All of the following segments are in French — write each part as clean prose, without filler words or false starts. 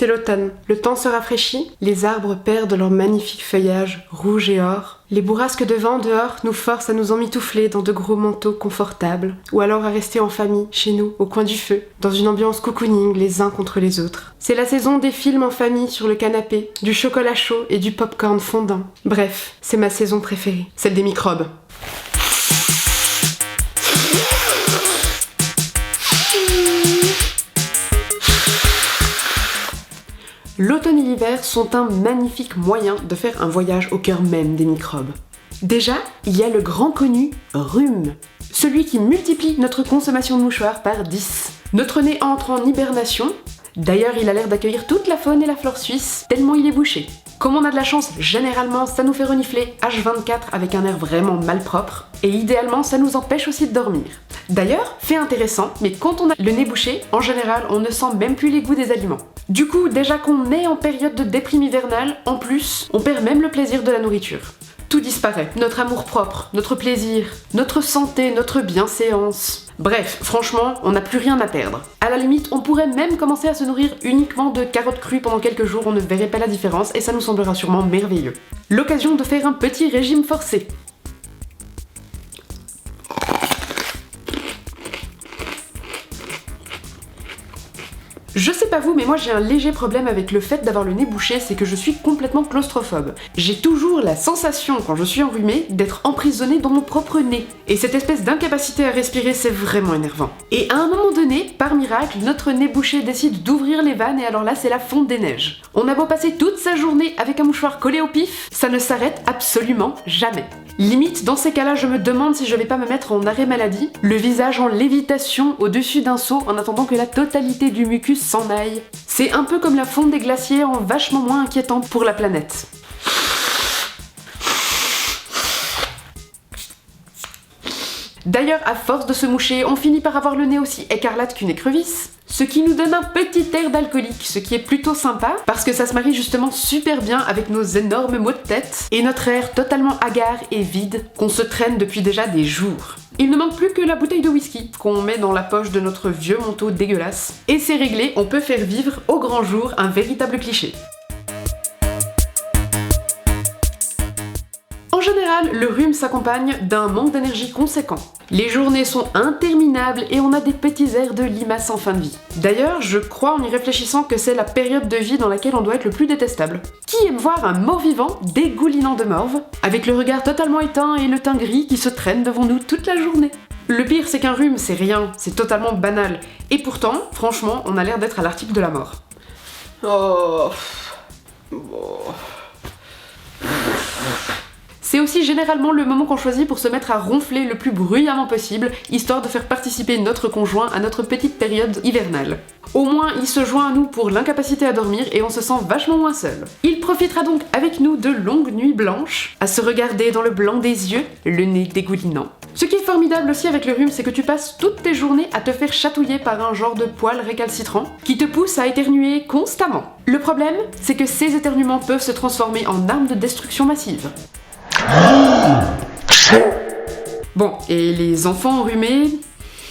C'est l'automne. Le temps se rafraîchit, les arbres perdent leur magnifique feuillage rouge et or. Les bourrasques de vent dehors nous forcent à nous emmitoufler dans de gros manteaux confortables, ou alors à rester en famille, chez nous, au coin du feu, dans une ambiance cocooning les uns contre les autres. C'est la saison des films en famille sur le canapé, du chocolat chaud et du popcorn fondant. Bref, c'est ma saison préférée, celle des microbes. L'automne et l'hiver sont un magnifique moyen de faire un voyage au cœur même des microbes. Déjà, il y a le grand connu rhume, celui qui multiplie notre consommation de mouchoirs par 10. Notre nez entre en hibernation, d'ailleurs il a l'air d'accueillir toute la faune et la flore suisse, tellement il est bouché. Comme on a de la chance, généralement ça nous fait renifler H24 avec un air vraiment malpropre, et idéalement ça nous empêche aussi de dormir. D'ailleurs, fait intéressant, mais quand on a le nez bouché, en général on ne sent même plus les goûts des aliments. Du coup, déjà qu'on est en période de déprime hivernale, en plus, on perd même le plaisir de la nourriture. Tout disparaît, notre amour-propre, notre plaisir, notre santé, notre bienséance. Bref, franchement, on n'a plus rien à perdre. À la limite, on pourrait même commencer à se nourrir uniquement de carottes crues pendant quelques jours, on ne verrait pas la différence et ça nous semblera sûrement merveilleux. L'occasion de faire un petit régime forcé. Je sais pas vous, mais moi j'ai un léger problème avec le fait d'avoir le nez bouché, c'est que je suis complètement claustrophobe. J'ai toujours la sensation, quand je suis enrhumée, d'être emprisonnée dans mon propre nez. Et cette espèce d'incapacité à respirer, c'est vraiment énervant. Et à un moment donné, par miracle, notre nez bouché décide d'ouvrir les vannes et alors là c'est la fonte des neiges. On a beau passer toute sa journée avec un mouchoir collé au pif, ça ne s'arrête absolument jamais. Limite, dans ces cas-là, je me demande si je vais pas me mettre en arrêt maladie, le visage en lévitation au-dessus d'un seau en attendant que la totalité du mucus s'en aille. C'est un peu comme la fonte des glaciers en vachement moins inquiétante pour la planète. D'ailleurs, à force de se moucher, on finit par avoir le nez aussi écarlate qu'une écrevisse. Ce qui nous donne un petit air d'alcoolique, ce qui est plutôt sympa, parce que ça se marie justement super bien avec nos énormes maux de tête, et notre air totalement hagard et vide, qu'on se traîne depuis déjà des jours. Il ne manque plus que la bouteille de whisky, qu'on met dans la poche de notre vieux manteau dégueulasse. Et c'est réglé, on peut faire vivre au grand jour un véritable cliché. En général, le rhume s'accompagne d'un manque d'énergie conséquent. Les journées sont interminables et on a des petits airs de limace en fin de vie. D'ailleurs, je crois en y réfléchissant que c'est la période de vie dans laquelle on doit être le plus détestable. Qui aime voir un mort-vivant dégoulinant de morve, avec le regard totalement éteint et le teint gris qui se traîne devant nous toute la journée? Le pire, c'est qu'un rhume, c'est rien, c'est totalement banal. Et pourtant, franchement, on a l'air d'être à l'article de la mort. C'est aussi généralement le moment qu'on choisit pour se mettre à ronfler le plus bruyamment possible, histoire de faire participer notre conjoint à notre petite période hivernale. Au moins, il se joint à nous pour l'incapacité à dormir et on se sent vachement moins seul. Il profitera donc avec nous de longues nuits blanches, à se regarder dans le blanc des yeux, le nez dégoulinant. Ce qui est formidable aussi avec le rhume, c'est que tu passes toutes tes journées à te faire chatouiller par un genre de poil récalcitrant qui te pousse à éternuer constamment. Le problème, c'est que ces éternuements peuvent se transformer en armes de destruction massive. Bon, et les enfants enrhumés,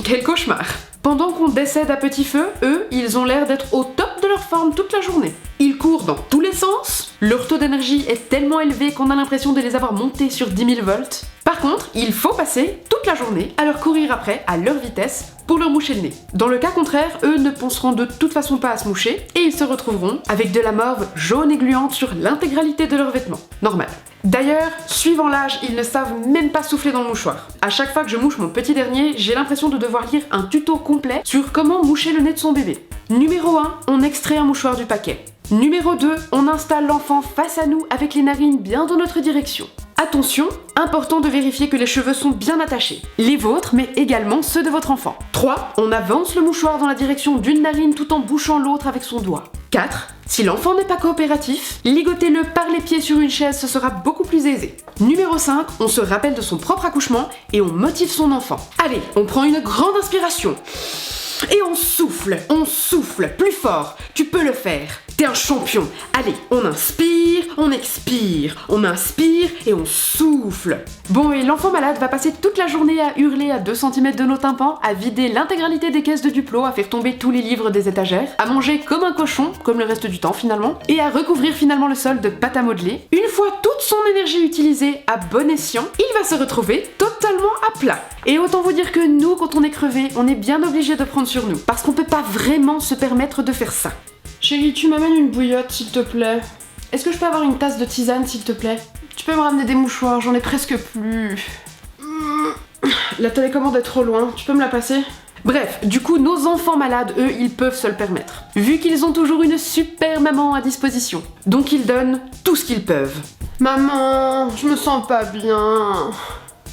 quel cauchemar! Pendant qu'on décède à petit feu, eux, ils ont l'air d'être au top de leur forme toute la journée. Ils courent dans tous les sens, leur taux d'énergie est tellement élevé qu'on a l'impression de les avoir montés sur 10 000 volts. Par contre, il faut passer toute la journée à leur courir après, à leur vitesse, pour leur moucher le nez. Dans le cas contraire, eux ne penseront de toute façon pas à se moucher, et ils se retrouveront avec de la morve jaune et gluante sur l'intégralité de leurs vêtements. Normal. D'ailleurs, suivant l'âge, ils ne savent même pas souffler dans le mouchoir. À chaque fois que je mouche mon petit dernier, j'ai l'impression de devoir lire un tuto complet sur comment moucher le nez de son bébé. Numéro 1, on extrait un mouchoir du paquet. Numéro 2, on installe l'enfant face à nous avec les narines bien dans notre direction. Attention, important de vérifier que les cheveux sont bien attachés. Les vôtres, mais également ceux de votre enfant. 3, on avance le mouchoir dans la direction d'une narine tout en bouchant l'autre avec son doigt. 4, si l'enfant n'est pas coopératif, ligotez-le par les pieds sur une chaise, ce sera beaucoup plus aisé. Numéro 5, on se rappelle de son propre accouchement et on motive son enfant. Allez, on prend une grande inspiration. Et on souffle, plus fort, tu peux le faire. T'es un champion. Allez, on inspire, on expire, on inspire et on souffle. Bon, et l'enfant malade va passer toute la journée à hurler à 2 cm de nos tympans, à vider l'intégralité des caisses de Duplo, à faire tomber tous les livres des étagères, à manger comme un cochon, comme le reste du temps finalement, et à recouvrir finalement le sol de pâte à modeler. Une fois toute son énergie utilisée à bon escient, il va se retrouver totalement à plat. Et autant vous dire que nous, quand on est crevé, on est bien obligé de prendre sur nous, parce qu'on peut pas vraiment se permettre de faire ça. Chérie, tu m'amènes une bouillotte, s'il te plaît. Est-ce que je peux avoir une tasse de tisane, s'il te plaît? Tu peux me ramener des mouchoirs, j'en ai presque plus. La télécommande est trop loin, tu peux me la passer? Bref, du coup, nos enfants malades, eux, ils peuvent se le permettre, vu qu'ils ont toujours une super maman à disposition. Donc ils donnent tout ce qu'ils peuvent. Maman, je me sens pas bien.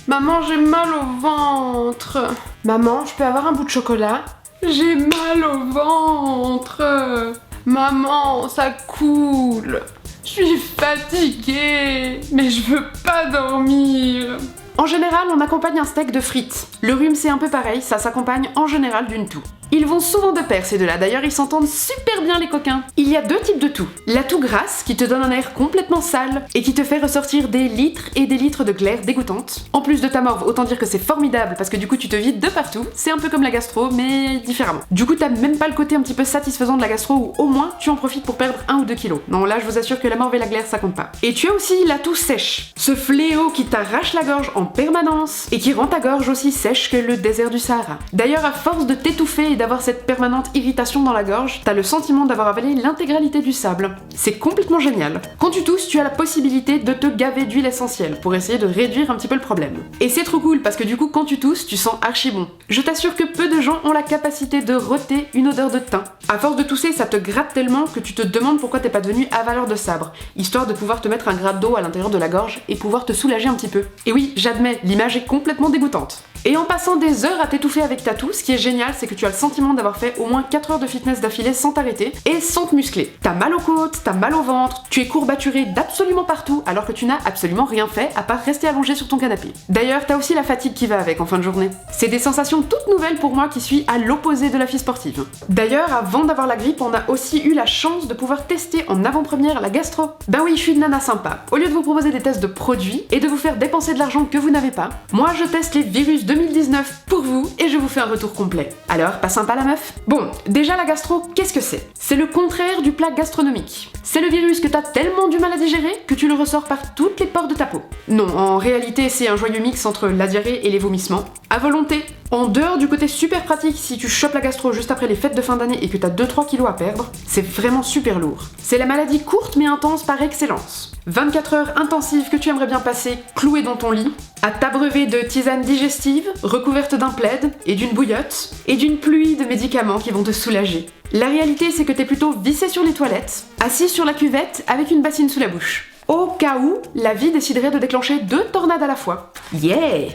Maman, j'ai mal au ventre. Maman, je peux avoir un bout de chocolat? J'ai mal au ventre. Maman, ça coule. Je suis fatiguée, mais je veux pas dormir. En général, on accompagne un steak de frites. Le rhume, c'est un peu pareil, ça s'accompagne en général d'une toux. Ils vont souvent de pair ces deux-là, d'ailleurs ils s'entendent super bien les coquins. Il y a 2 types de toux. La toux grasse, qui te donne un air complètement sale et qui te fait ressortir des litres et des litres de glaire dégoûtante. En plus de ta morve, autant dire que c'est formidable parce que du coup tu te vides de partout. C'est un peu comme la gastro, mais différemment. Du coup t'as même pas le côté un petit peu satisfaisant de la gastro où au moins tu en profites pour perdre 1 ou 2 kilos. Non, là je vous assure que la morve et la glaire ça compte pas. Et tu as aussi la toux sèche. Ce fléau qui t'arrache la gorge en permanence et qui rend ta gorge aussi sèche que le désert du Sahara. D'ailleurs, à force de t'étouffer et d'avoir cette permanente irritation dans la gorge, t'as le sentiment d'avoir avalé l'intégralité du sable. C'est complètement génial. Quand tu tousses, tu as la possibilité de te gaver d'huile essentielle pour essayer de réduire un petit peu le problème. Et c'est trop cool parce que du coup, quand tu tousses, tu sens archi bon. Je t'assure que peu de gens ont la capacité de rôter une odeur de thym. À force de tousser, ça te gratte tellement que tu te demandes pourquoi t'es pas devenu avaleur de sabre, histoire de pouvoir te mettre un gratte d'eau à l'intérieur de la gorge et pouvoir te soulager un petit peu. Et oui, j'admets, l'image est complètement dégoûtante. Et en passant des heures à t'étouffer avec ta toux, ce qui est génial, c'est que tu as le sentiment d'avoir fait au moins 4 heures de fitness d'affilée sans t'arrêter et sans te muscler. T'as mal aux côtes, t'as mal au ventre, tu es courbaturé d'absolument partout alors que tu n'as absolument rien fait à part rester allongé sur ton canapé. D'ailleurs, t'as aussi la fatigue qui va avec en fin de journée. C'est des sensations toutes nouvelles pour moi qui suis à l'opposé de la fille sportive. D'ailleurs, avant d'avoir la grippe, on a aussi eu la chance de pouvoir tester en avant-première la gastro. Ben oui, je suis une nana sympa. Au lieu de vous proposer des tests de produits et de vous faire dépenser de l'argent que vous n'avez pas, moi je teste les virus 2019 pour vous et je vous fais un retour complet. Alors, pas sympa la meuf? Bon, déjà la gastro, qu'est-ce que c'est? C'est le contraire du plat gastronomique. C'est le virus que t'as tellement du mal à digérer que tu le ressors par toutes les pores de ta peau. Non, en réalité c'est un joyeux mix entre la diarrhée et les vomissements, à volonté. En dehors du côté super pratique, si tu chopes la gastro juste après les fêtes de fin d'année et que t'as 2-3 kilos à perdre, c'est vraiment super lourd. C'est la maladie courte mais intense par excellence. 24 heures intensives que tu aimerais bien passer cloué dans ton lit, à t'abreuver de tisanes digestives, recouvertes d'un plaid et d'une bouillotte, et d'une pluie de médicaments qui vont te soulager. La réalité, c'est que t'es plutôt vissé sur les toilettes, assis sur la cuvette avec une bassine sous la bouche. Au cas où, la vie déciderait de déclencher 2 tornades à la fois. Yeah!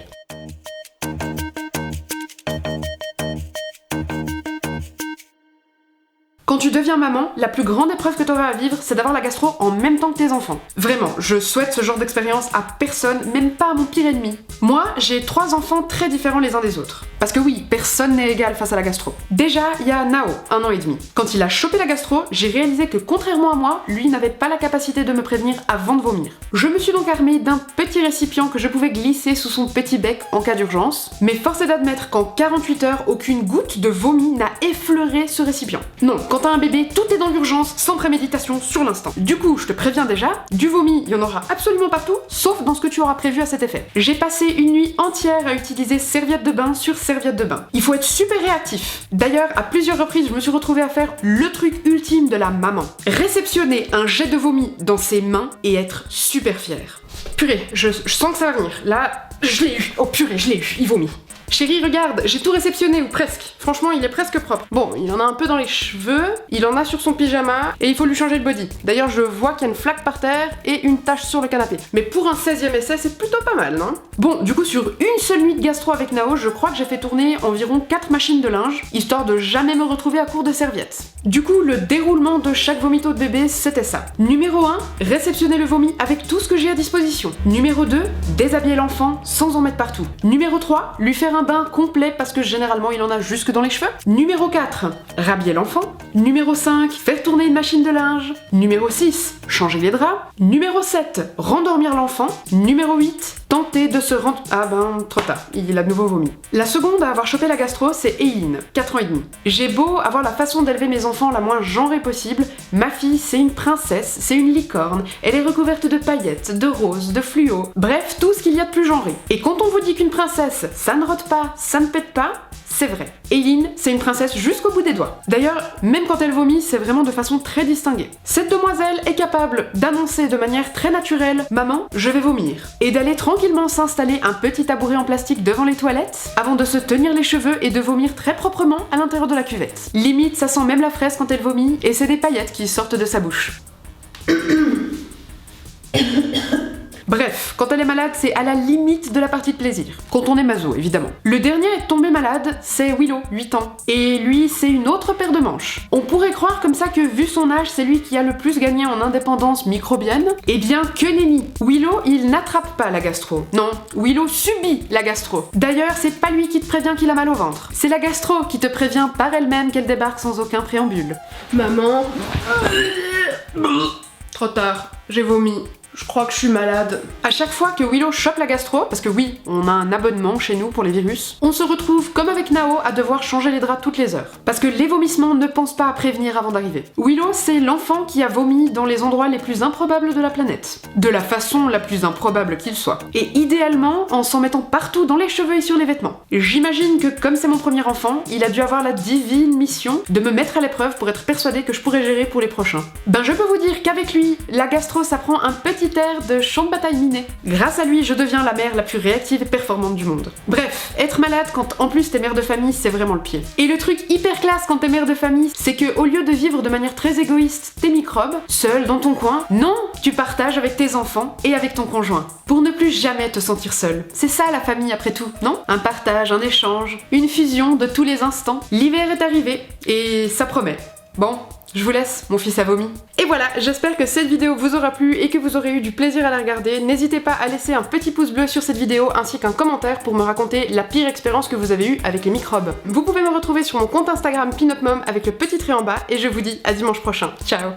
Quand tu deviens maman, la plus grande épreuve que tu auras à vivre, c'est d'avoir la gastro en même temps que tes enfants. Vraiment, je souhaite ce genre d'expérience à personne, même pas à mon pire ennemi. Moi, j'ai 3 enfants très différents les uns des autres. Parce que oui, personne n'est égal face à la gastro. Déjà, il y a Nao, 1 an et demi. Quand il a chopé la gastro, j'ai réalisé que contrairement à moi, lui n'avait pas la capacité de me prévenir avant de vomir. Je me suis donc armée d'un petit récipient que je pouvais glisser sous son petit bec en cas d'urgence, mais force est d'admettre qu'en 48 heures, aucune goutte de vomi n'a effleuré ce récipient. Non, quand t'as un bébé, tout est dans l'urgence, sans préméditation, sur l'instant. Du coup, je te préviens déjà, du vomi, il y en aura absolument partout, sauf dans ce que tu auras prévu à cet effet. J'ai passé une nuit entière à utiliser serviette de bain sur serviette de bain. Il faut être super réactif. D'ailleurs, à plusieurs reprises, je me suis retrouvée à faire le truc ultime de la maman. Réceptionner un jet de vomi dans ses mains et être super fière. Purée, je sens que ça va venir. Là, je l'ai eu. Oh purée, je l'ai eu. Il vomit. Chérie, regarde, j'ai tout réceptionné, ou presque. Franchement, il est presque propre. Bon, il en a un peu dans les cheveux, il en a sur son pyjama, et il faut lui changer le body. D'ailleurs, je vois qu'il y a une flaque par terre et une tache sur le canapé. Mais pour un 16e essai, c'est plutôt pas mal, non? Bon, du coup, sur une seule nuit de gastro avec Nao, je crois que j'ai fait tourner environ 4 machines de linge, histoire de jamais me retrouver à court de serviettes. Du coup, le déroulement de chaque vomito de bébé, c'était ça. Numéro 1, réceptionner le vomi avec tout ce que j'ai à disposition. Numéro 2, déshabiller l'enfant sans en mettre partout. Numéro 3, lui faire un un bain complet parce que généralement il en a jusque dans les cheveux. Numéro 4, rhabiller l'enfant. Numéro 5, faire tourner une machine de linge. Numéro 6, changer les draps. Numéro 7, rendormir l'enfant. Numéro 8, tenter de se rendre... Ah ben, trop tard, il a de nouveau vomi. La seconde à avoir chopé la gastro, c'est Eileen, 4 ans et demi. J'ai beau avoir la façon d'élever mes enfants la moins genrée possible, ma fille c'est une princesse, c'est une licorne, elle est recouverte de paillettes, de roses, de fluo, bref, tout ce qu'il y a de plus genré. Et quand on vous dit qu'une princesse, ça ne rote pas, ça ne pète pas, c'est vrai. Eileen, c'est une princesse jusqu'au bout des doigts. D'ailleurs, même quand elle vomit, c'est vraiment de façon très distinguée. Cette demoiselle est capable d'annoncer de manière très naturelle « Maman, je vais vomir » et d'aller tranquillement s'installer un petit tabouret en plastique devant les toilettes avant de se tenir les cheveux et de vomir très proprement à l'intérieur de la cuvette. Limite, ça sent même la fraise quand elle vomit et c'est des paillettes qui sortent de sa bouche. Bref, quand elle est malade, c'est à la limite de la partie de plaisir. Quand on est maso, évidemment. Le dernier à être tombé malade, c'est Willow, 8 ans. Et lui, c'est une autre paire de manches. On pourrait croire comme ça que, vu son âge, c'est lui qui a le plus gagné en indépendance microbienne. Eh bien, que nenni. Willow, il n'attrape pas la gastro. Non, Willow subit la gastro. D'ailleurs, c'est pas lui qui te prévient qu'il a mal au ventre. C'est la gastro qui te prévient par elle-même qu'elle débarque sans aucun préambule. Maman... Trop tard, j'ai vomi. Je crois que je suis malade. À chaque fois que Willow chope la gastro, parce que oui, on a un abonnement chez nous pour les virus, on se retrouve comme avec Nao à devoir changer les draps toutes les heures. Parce que les vomissements ne pensent pas à prévenir avant d'arriver. Willow, c'est l'enfant qui a vomi dans les endroits les plus improbables de la planète. De la façon la plus improbable qu'il soit. Et idéalement, en s'en mettant partout dans les cheveux et sur les vêtements. J'imagine que comme c'est mon premier enfant, il a dû avoir la divine mission de me mettre à l'épreuve pour être persuadé que je pourrais gérer pour les prochains. Ben je peux vous dire qu'avec lui, la gastro ça prend un petit air de champ de bataille miné. Grâce à lui, je deviens la mère la plus réactive et performante du monde. Bref, être malade quand en plus t'es mère de famille, c'est vraiment le pied. Et le truc hyper classe quand t'es mère de famille, c'est que au lieu de vivre de manière très égoïste tes microbes, seul dans ton coin, non, tu partages avec tes enfants et avec ton conjoint. Pour ne plus jamais te sentir seul. C'est ça la famille après tout, non? Un partage, un échange, une fusion de tous les instants. L'hiver est arrivé et ça promet. Bon, je vous laisse, mon fils a vomi. Et voilà, j'espère que cette vidéo vous aura plu et que vous aurez eu du plaisir à la regarder. N'hésitez pas à laisser un petit pouce bleu sur cette vidéo ainsi qu'un commentaire pour me raconter la pire expérience que vous avez eue avec les microbes. Vous pouvez me retrouver sur mon compte Instagram PinupMom avec le petit trait en bas et je vous dis à dimanche prochain. Ciao!